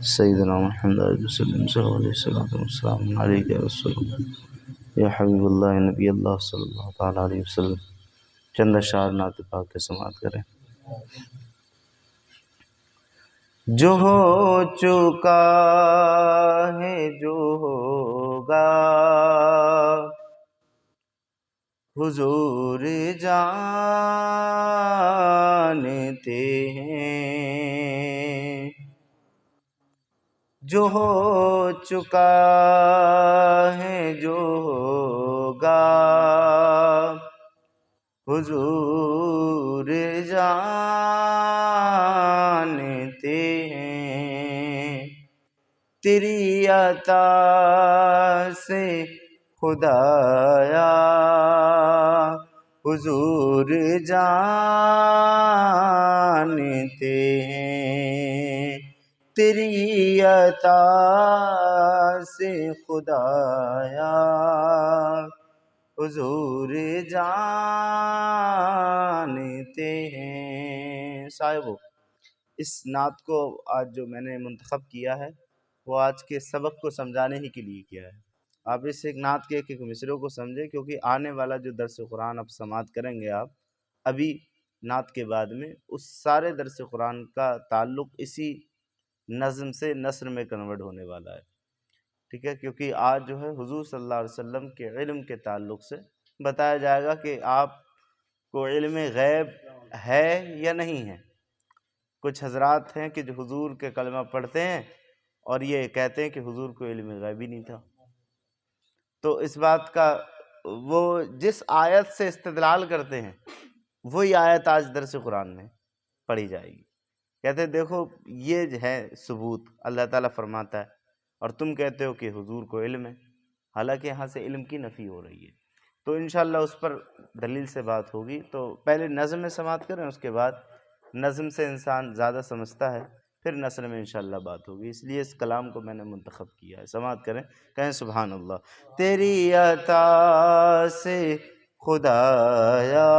سیدنا محمد وسلم صلی اللہ علیہ وسلم علیہ وسلم یا حبیب اللہ نبی اللہ صلی اللہ تعالیٰ علیہ وسلم۔ چند اشعار نعت پاک کے سماعت کریں۔ جو ہو چکا ہے جو ہوگا حضور جانتے ہیں، جو ہو چکا ہے جو ہوگا حضور جانتے ہیں، تیری عطا سے خدایا حضور جانتے ہیں، تیری عطا سے خدایا حضور جانتے ہیں۔ صاحبو، اس نعت کو آج جو میں نے منتخب کیا ہے وہ آج کے سبق کو سمجھانے ہی کے لیے کیا ہے۔ آپ اس ایک نعت کے ایک مصرعوں کو سمجھیں، کیونکہ آنے والا جو درس قرآن آپ سماعت کریں گے آپ ابھی نعت کے بعد میں، اس سارے درس قرآن کا تعلق اسی نظم سے نثر میں کنورٹ ہونے والا ہے، ٹھیک ہے؟ کیونکہ آج جو ہے حضور صلی اللہ علیہ وسلم کے علم کے تعلق سے بتایا جائے گا کہ آپ کو علم غیب ہے یا نہیں ہے۔ کچھ حضرات ہیں کہ جو حضور کے کلمہ پڑھتے ہیں اور یہ کہتے ہیں کہ حضور کو علم غیب ہی نہیں تھا، تو اس بات کا وہ جس آیت سے استدلال کرتے ہیں وہی آیت آج درس قرآن میں پڑھی جائے گی۔ کہتے ہیں دیکھو یہ ہے ثبوت، اللہ تعالیٰ فرماتا ہے اور تم کہتے ہو کہ حضور کو علم ہے، حالانکہ یہاں سے علم کی نفی ہو رہی ہے۔ تو انشاءاللہ اس پر دلیل سے بات ہوگی۔ تو پہلے نظم میں سماعت کریں، اس کے بعد نظم سے انسان زیادہ سمجھتا ہے، پھر نثر میں انشاءاللہ بات ہوگی، اس لیے اس کلام کو میں نے منتخب کیا ہے۔ سماعت کریں، کہیں سبحان اللہ۔ تیری عطا سے خدایا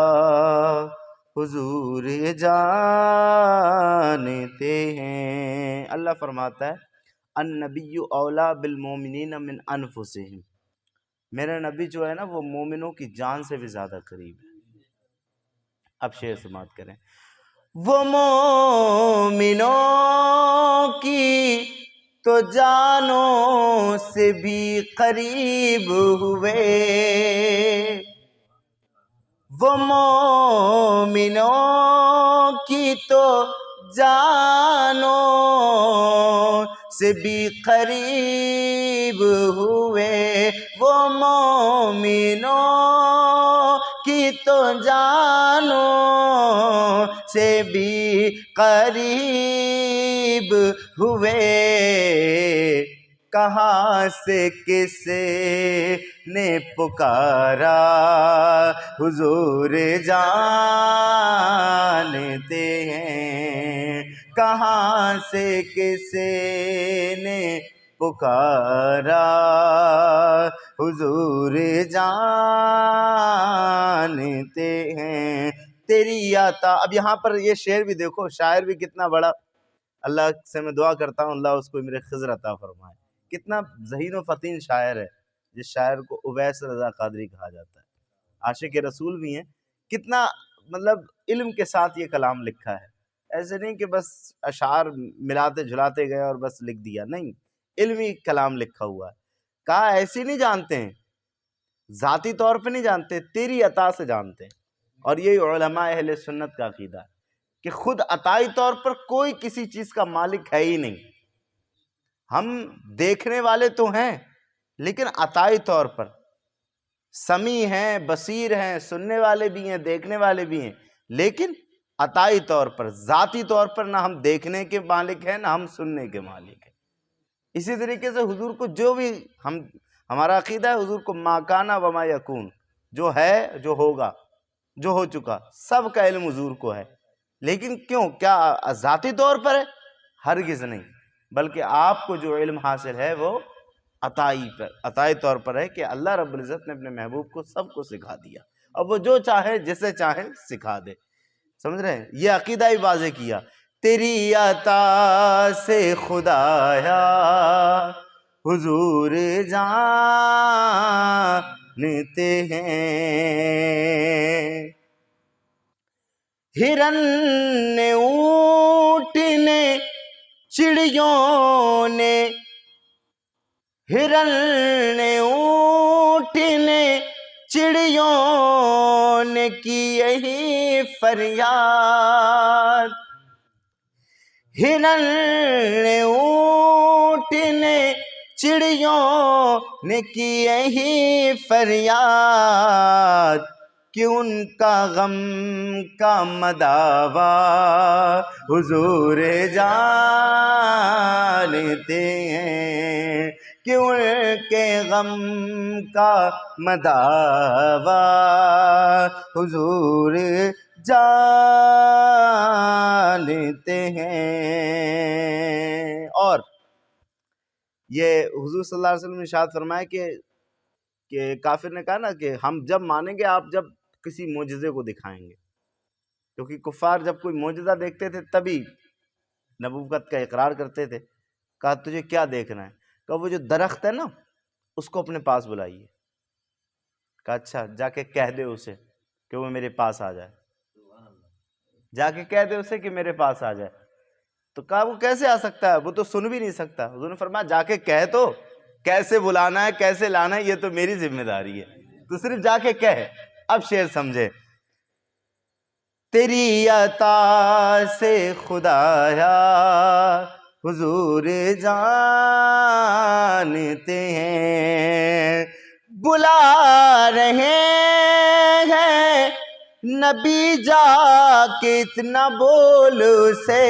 حضور جانتے ہیں۔ اللہ فرماتا ہے النبی اولا بالمومنین من انفسہم، میرا نبی جو ہے نا وہ مومنوں کی جان سے بھی زیادہ قریب ہے۔ اب شعر سماعت کریں۔ وہ مومنوں کی تو جانوں سے بھی قریب ہوئے، وہ مومنوں کی تو جانوں سے بھی قریب ہوئے، وہ مومنوں کی تو جانوں سے بھی قریب ہوئے، کہاں سے کسے نے پکارا حضور جانتے ہیں، کہاں سے کسے نے پکارا حضور جانتے ہیں، تیری عطا۔ اب یہاں پر یہ شعر بھی دیکھو، شاعر بھی کتنا بڑا، اللہ سے میں دعا کرتا ہوں اللہ اس کو میرے خضر عطا فرمائے، کتنا ذہین و فطین شاعر ہے، جس شاعر کو اویس رضا قادری کہا جاتا ہے، عاشق رسول بھی ہیں۔ کتنا مطلب علم کے ساتھ یہ کلام لکھا ہے، ایسے نہیں کہ بس اشعار ملاتے جھلاتے گئے اور بس لکھ دیا، نہیں، علمی کلام لکھا ہوا ہے۔ کہا ایسی نہیں جانتے ہیں، ذاتی طور پہ نہیں جانتے، تیری عطا سے جانتے ہیں، اور یہی علماء اہل سنت کا عقیدہ ہے کہ خود عطائی طور پر کوئی کسی چیز کا مالک ہے ہی نہیں۔ ہم دیکھنے والے تو ہیں لیکن عطائی طور پر سمیع ہیں، بصیر ہیں، سننے والے بھی ہیں، دیکھنے والے بھی ہیں، لیکن عطائی طور پر، ذاتی طور پر نہ ہم دیکھنے کے مالک ہیں نہ ہم سننے کے مالک ہیں۔ اسی طریقے سے حضور کو جو بھی ہمارا عقیدہ ہے، حضور کو ما کانا وما یکون، جو ہے، جو ہوگا، جو ہو چکا، سب کا علم حضور کو ہے، لیکن کیوں؟ کیا ذاتی طور پر ہے؟ ہرگز نہیں، بلکہ آپ کو جو علم حاصل ہے وہ عطائی طور پر ہے کہ اللہ رب العزت نے اپنے محبوب کو سب کو سکھا دیا، اب وہ جو چاہے جسے چاہے سکھا دے، سمجھ رہے ہیں؟ یہ عقیدہ ہی واضح کیا تیری عطا سے خدایا حضور جانتے ہیں۔ ہرن نے، اونٹ نے، چڑیوں نے، ہرن نے، اونٹ نے، چڑیوں نے کی یہی فریاد۔ ہرن نے، اونٹ نے، چڑیوں نے کی یہی فریاد کہ ان کا غم کا مداوا حضور جانتے ہیں، کہ ان کے غم کا مداوا حضور جانتے ہیں۔ اور یہ حضور صلی اللہ علیہ وسلم نے ارشاد فرمایا کہ کافر نے کہا نا کہ ہم جب مانیں گے آپ جب کسی معجزے کو دکھائیں گے، کیونکہ کفار جب کوئی معجزہ دیکھتے تھے تبھی نبوت کا اقرار کرتے تھے۔ کہا تجھے کیا دیکھنا ہے؟ کہا وہ جو درخت ہے نا اس کو اپنے پاس بلائیے۔ کہا اچھا، جا کے کہہ دے اسے کہ وہ میرے پاس آ جائے، جا کے کہہ دے اسے کہ میرے پاس آ جائے۔ تو کہا وہ کیسے آ سکتا ہے، وہ تو سن بھی نہیں سکتا۔ حضور نے فرمایا جا کے کہہ تو، کیسے بلانا ہے کیسے لانا ہے یہ تو میری ذمہ داری ہے، تو صرف جا کے کہہ۔ اب شعر سمجھے، تیری عطا سے خدایا حضور جانتے ہیں، بلا رہے ہیں نبی جا کے اتنا بول سے،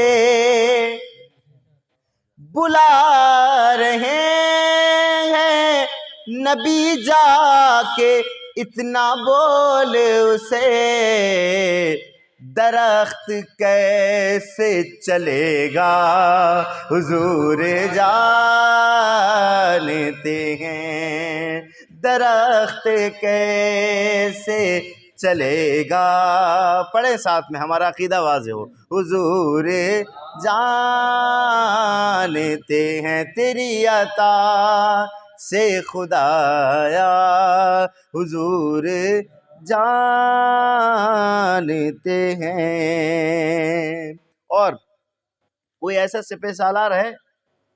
بلا رہے ہیں نبی جا کے اتنا بول اسے، درخت کیسے چلے گا حضور جانتے ہیں، درخت کیسے چلے گا۔ پڑھیں ساتھ میں، ہمارا عقیدہ واضح ہو۔ حضور جانتے ہیں تیری عطا سے خدایا حضور جانتے ہیں۔ اور کوئی ایسا سپہ سالار ہے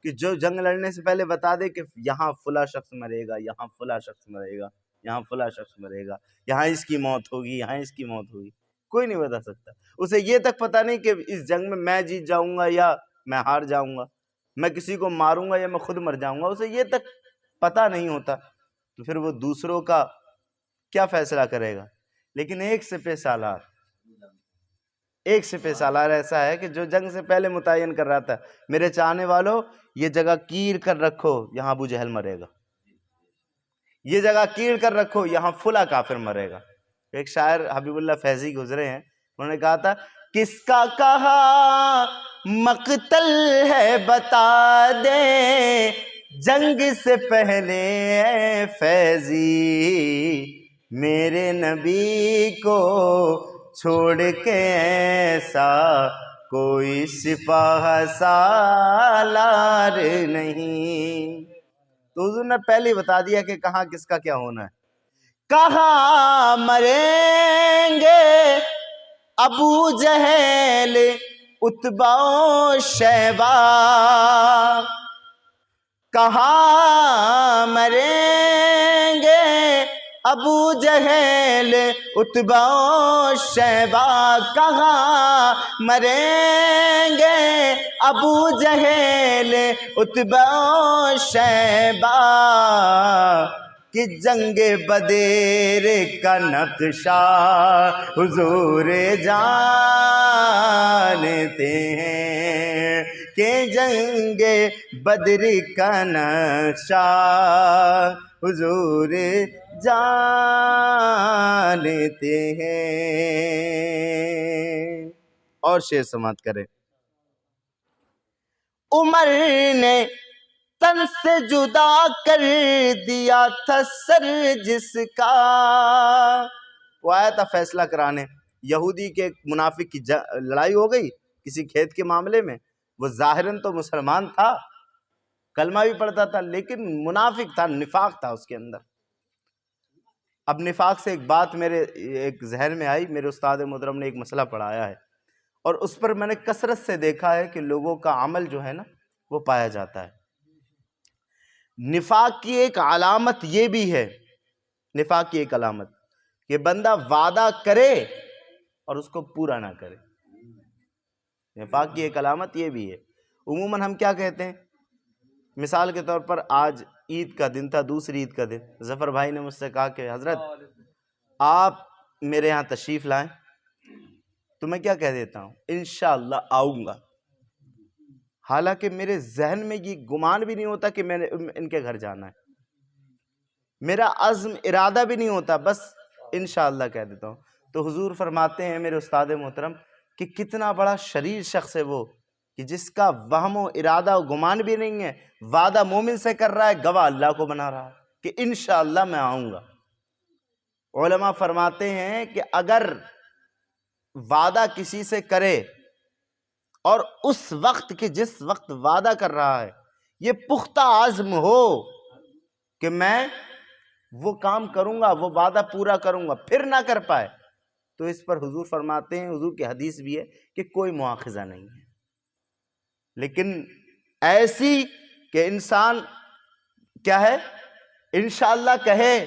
کہ جو جنگ لڑنے سے پہلے بتا دے کہ یہاں فلاں شخص مرے گا، یہاں فلاں شخص مرے گا، یہاں فلاں شخص مرے گا، یہاں اس کی موت ہوگی، یہاں اس کی موت ہوگی؟ کوئی نہیں بتا سکتا۔ اسے یہ تک پتہ نہیں کہ اس جنگ میں میں جیت جاؤں گا یا میں ہار جاؤں گا، میں کسی کو ماروں گا یا میں خود مر جاؤں گا، اسے یہ تک پتہ نہیں ہوتا، تو پھر وہ دوسروں کا کیا فیصلہ کرے گا؟ لیکن ایک سپہ سالار ایسا ہے کہ جو جنگ سے پہلے متعین کر رہا تھا، میرے چاہنے والوں یہ جگہ کیر کر رکھو، یہاں ابو جہل مرے گا، یہ جگہ کیر کر رکھو، یہاں فلاں کافر مرے گا۔ ایک شاعر حبیب اللہ فیضی گزرے ہیں، انہوں نے کہا تھا کس کا کہا مقتل ہے بتا دے جنگ سے پہلے اے فیضی، میرے نبی کو چھوڑ کے ایسا کوئی سپاہ سالار نہیں۔ تو حضور نے پہلے بتا دیا کہ کہاں کس کا کیا ہونا ہے۔ کہاں مریں گے ابو جہل عتبہ و شیبہ، کہاں مریں گے ابو جہل عتبہ و شیبہ، کہاں مریں گے ابو جہل عتبہ و شیبہ، کہ جنگ بدر کا نقشہ حضور جانتے ہیں، کہ جنگ بدر کا نقشہ حضور جانتے ہیں۔ اور شعر سماعت کریں، عمر نے تن سے جدا کر دیا تھا سر جس کا، وہ آیا تھا فیصلہ کرانے، یہودی کے منافق کی لڑائی ہو گئی، کسی کھیت کے معاملے میں؟ وہ ظاہراً تو مسلمان تھا، کلمہ بھی پڑھتا تھا، لیکن منافق تھا، نفاق تھا اس کے اندر۔ اب نفاق سے ایک بات میرے ایک ذہن میں آئی، میرے استاد محترم نے ایک مسئلہ پڑھایا ہے، اور اس پر میں نے کثرت سے دیکھا ہے کہ لوگوں کا عمل جو ہے نا وہ پایا جاتا ہے۔ نفاق کی ایک علامت یہ بھی ہے، نفاق کی ایک علامت کہ بندہ وعدہ کرے اور اس کو پورا نہ کرے۔ نفاق کی ایک علامت یہ بھی ہے۔ عموماً ہم کیا کہتے ہیں، مثال کے طور پر آج عید کا دن تھا، دوسری عید کا دن، ظفر بھائی نے مجھ سے کہا کہ حضرت آپ میرے ہاں تشریف لائیں، تو میں کیا کہہ دیتا ہوں، انشاءاللہ آؤں گا، حالانکہ میرے ذہن میں یہ گمان بھی نہیں ہوتا کہ میں نے ان کے گھر جانا ہے، میرا عزم ارادہ بھی نہیں ہوتا، بس انشاءاللہ کہہ دیتا ہوں۔ تو حضور فرماتے ہیں میرے استاد محترم کہ کتنا بڑا شریر شخص ہے وہ کہ جس کا وہم و ارادہ و گمان بھی نہیں ہے، وعدہ مومن سے کر رہا ہے، گواہ اللہ کو بنا رہا ہے کہ انشاءاللہ میں آؤں گا۔ علماء فرماتے ہیں کہ اگر وعدہ کسی سے کرے اور اس وقت کہ جس وقت وعدہ کر رہا ہے یہ پختہ عزم ہو کہ میں وہ کام کروں گا، وہ وعدہ پورا کروں گا، پھر نہ کر پائے، تو اس پر حضور فرماتے ہیں، حضور کی حدیث بھی ہے کہ کوئی مواخذہ نہیں ہے۔ لیکن ایسی کہ انسان کیا ہے، انشاءاللہ کہے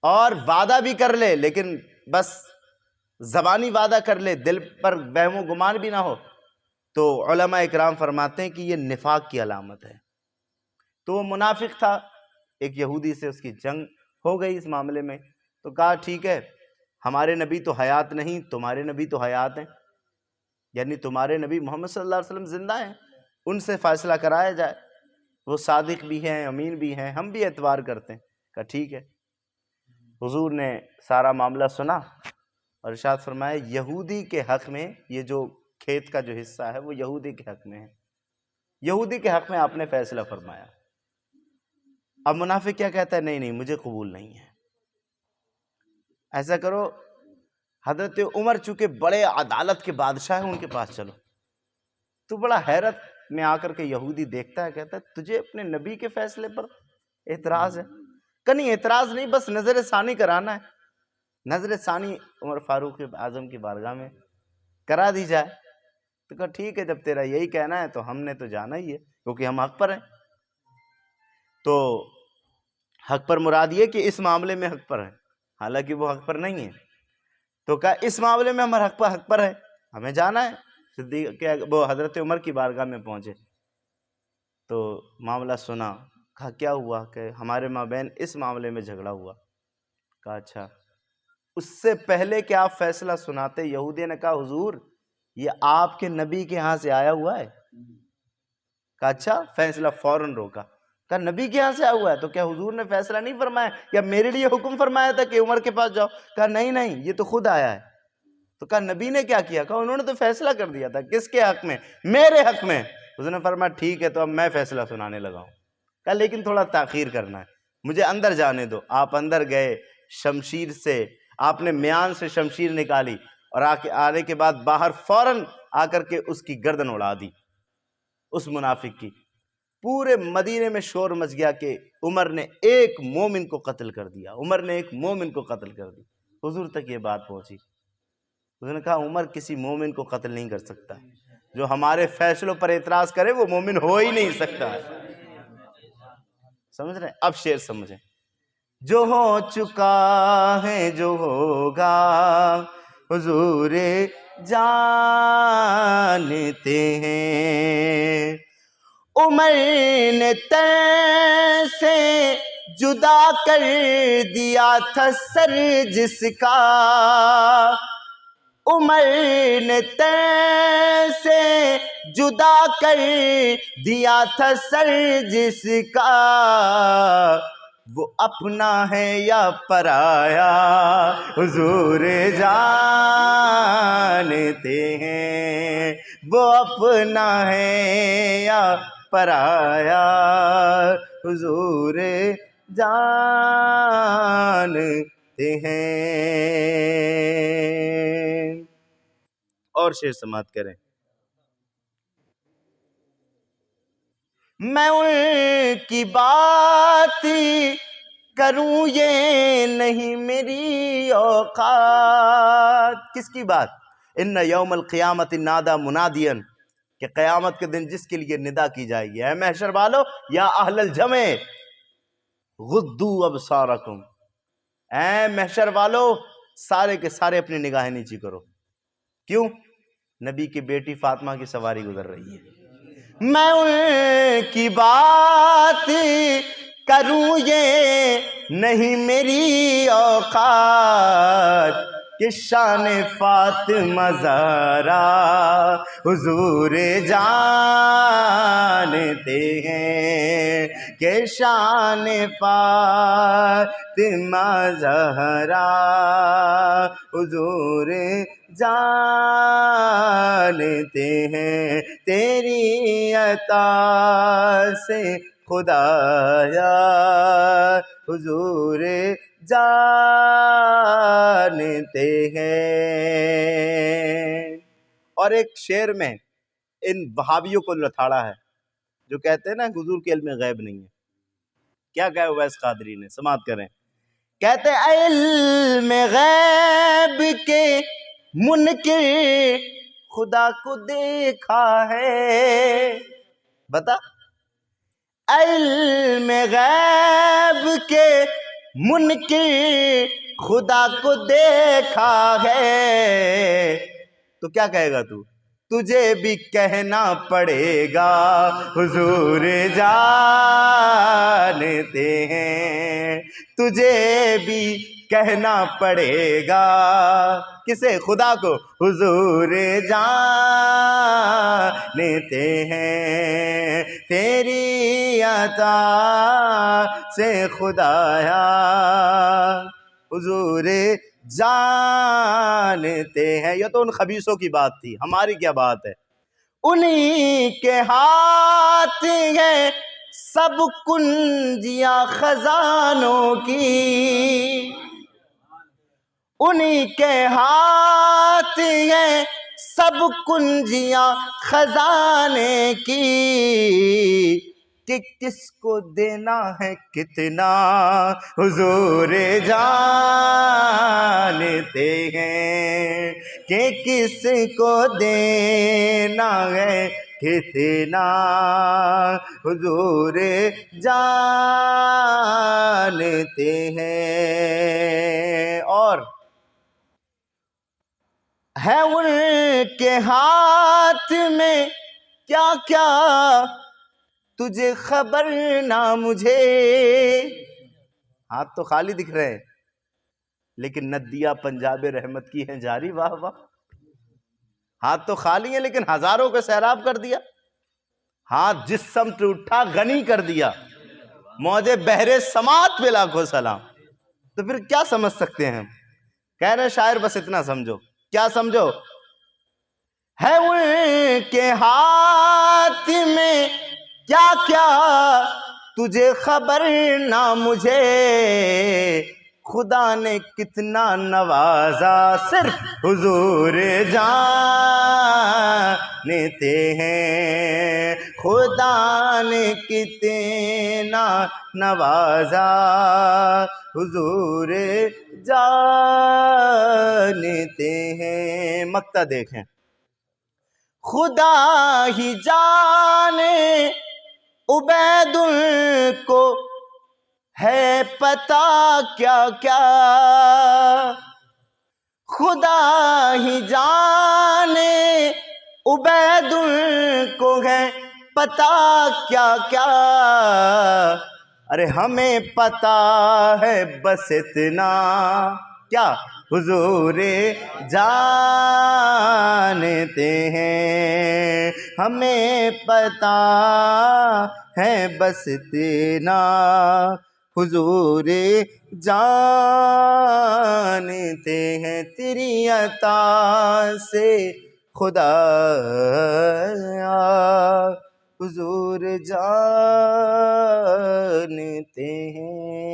اور وعدہ بھی کر لے، لیکن بس زبانی وعدہ کر لے، دل پر وہم و گمان بھی نہ ہو، تو علماء اکرام فرماتے ہیں کہ یہ نفاق کی علامت ہے۔ تو وہ منافق تھا، ایک یہودی سے اس کی جنگ ہو گئی اس معاملے میں، تو کہا ٹھیک ہے، ہمارے نبی تو حیات نہیں، تمہارے نبی تو حیات ہیں، یعنی تمہارے نبی محمد صلی اللہ علیہ وسلم زندہ ہیں، ان سے فیصلہ کرایا جائے، وہ صادق بھی ہیں، امین بھی ہیں، ہم بھی اعتبار کرتے ہیں۔ کہا ٹھیک ہے۔ حضور نے سارا معاملہ سنا اور ارشاد فرمایا یہودی کے حق میں، یہ جو کھیت کا جو حصہ ہے وہ یہودی کے حق میں ہے، یہودی کے حق میں آپ نے فیصلہ فرمایا۔ اب منافق کیا کہتا ہے، نہیں نہیں مجھے قبول نہیں ہے، ایسا کرو حضرت عمر چونکہ بڑے عدالت کے بادشاہ ہیں ان کے پاس چلو۔ تو بڑا حیرت میں آ کر کے یہودی دیکھتا ہے، کہتا ہے تجھے اپنے نبی کے فیصلے پر اعتراض ہے؟ کہ نہیں اعتراض نہیں، بس نظر ثانی کرانا ہے، نظر ثانی عمر فاروق اعظم کی بارگاہ میں کرا دی جائے۔ تو کہا ٹھیک ہے، جب تیرا یہی کہنا ہے تو ہم نے تو جانا ہی ہے، کیونکہ ہم حق پر ہیں۔ تو حق پر مراد یہ کہ اس معاملے میں حق پر ہیں، حالانکہ وہ حق پر نہیں ہے۔ تو کہا اس معاملے میں ہم حق پر ہیں، ہمیں جانا ہے۔ صدیق وہ حضرت عمر کی بارگاہ میں پہنچے تو معاملہ سنا، کہا کیا ہوا؟ کہ ہمارے مابین اس معاملے میں جھگڑا ہوا۔ کہا اچھا، اس سے پہلے کہ آپ فیصلہ سناتے، یہودی نے کہا حضور یہ آپ کے نبی کے ہاں سے آیا ہوا ہے۔ کہا اچھا، فیصلہ فوراً روکا۔ کہا نبی کے ہاں سے آیا ہوا ہے، تو کیا حضور نے فیصلہ نہیں فرمایا یا میرے لیے حکم فرمایا تھا کہ عمر کے پاس جاؤ؟ کہا نہیں نہیں، یہ تو خود آیا ہے۔ تو کہا نبی نے کیا کیا؟ کہا انہوں نے تو فیصلہ کر دیا تھا۔ کس کے حق میں؟ میرے حق میں۔ حضور نے فرمایا ٹھیک ہے، تو اب میں فیصلہ سنانے لگا ہوں۔ کہا لیکن تھوڑا تاخیر کرنا ہے، مجھے اندر جانے دو۔ آپ اندر گئے، شمشیر سے آپ نے میان سے شمشیر نکالی اور آنے کے بعد باہر فوراً آ کر کے اس کی گردن اڑا دی، اس منافق کی۔ پورے مدینے میں شور مچ گیا کہ عمر نے ایک مومن کو قتل کر دیا، عمر نے ایک مومن کو قتل کر دی۔ حضور تک یہ بات پہنچی، حضور نے کہا عمر کسی مومن کو قتل نہیں کر سکتا، جو ہمارے فیصلوں پر اعتراض کرے وہ مومن ہو ہی نہیں سکتا۔ سمجھ رہے ہیں؟ اب شعر سمجھیں۔ جو ہو چکا ہے جو ہوگا حضور جانتے ہیں، عمر نے تن سے جدا کر دیا تھا سر جس کا، عمر نے تن سے جدا کر دیا تھا سر جس کا، وہ اپنا ہے یا پرایا حضور جانتے ہیں، وہ اپنا ہے یا پرایا حضور جانتے ہیں۔ اور شعر سماعت کریں۔ میں ان کی بات کروں یہ نہیں میری اوقات. کس کی بات؟ ان یوم القیامت نادا منادین، کہ قیامت کے دن جس کے لیے ندا کی جائے گی، اے محشر والو، یا اہل الجمع غضوا ابصارکم، اے محشر والو سارے کے سارے اپنی نگاہیں نیچی کرو. کیوں؟ نبی کی بیٹی فاطمہ کی سواری گزر رہی ہے. میں ان کی بات کروں یہ نہیں میری اوقات، کہ شان فاطمہ زہرا حضور جانتے ہیں، کہ شان فاطمہ زہرا حضور جانتے ہیں. تیری عطا سے خدایا حضور جانتے ہیں. اور ایک شعر میں ان وہابیوں کو لتاڑا ہے جو کہتے ہیں نا حضور کے علم غیب نہیں ہے. کیا کہا اویس قادری نے، سماعت کریں. کہتے علم غیب کے منکر خدا کو دیکھا ہے. بتا، علم غیب کے منکر خدا کو دیکھا ہے. تو کیا کہے گا تو؟ تجھے بھی کہنا پڑے گا حضور جانتے ہیں، تجھے بھی کہنا پڑے گا. کسے؟ خدا کو. حضور جانتے ہیں، تیری عطا سے خدایا حضور جانتے ہیں. یہ تو ان خبیثوں کی بات تھی، ہماری کیا بات ہے؟ انہی کے ہاتھ ہیں سب کنجیاں خزانوں کی، انہی کے ہاتھ ہیں سب کنجیاں خزانے کی، کہ کس کو دینا ہے کتنا حضور جانتے ہیں، کہ کس کو دینا ہے کتنا حضور جانتے ہیں. اور ہے ان کے ہاتھ میں کیا کیا تجھے خبر نہ مجھے. ہاتھ تو خالی دکھ رہے ہیں لیکن ندیہ پنجاب رحمت کی ہیں جاری. واہ واہ. ہاتھ تو خالی ہیں لیکن ہزاروں کو سیراب کر دیا. ہاتھ جس سمت اٹھا غنی کر دیا. موجے بحر سماعت پہ لاکھوں سلام. تو پھر کیا سمجھ سکتے ہیں؟ کہہ رہے شاعر بس اتنا سمجھو. کیا سمجھو؟ ہے ان کے ہاتھ میں کیا کیا تجھے خبر نہ مجھے، خدا نے کتنا نوازا صرف حضور جانتے ہیں، خدا نے کتنا نوازا حضور جانتے ہیں. مقطع دیکھیں. خدا ہی جانے عبید کو ہے پتا کیا کیا، خدا ہی جانے عبید کو ہے پتا کیا کیا. ارے ہمیں پتا ہے بس اتنا، کیا؟ حضور جانتے ہیں، ہمیں پتا ہے بس اتنا حضور جانتے ہیں. تیری عطا سے خدایا حضور جانتے ہیں.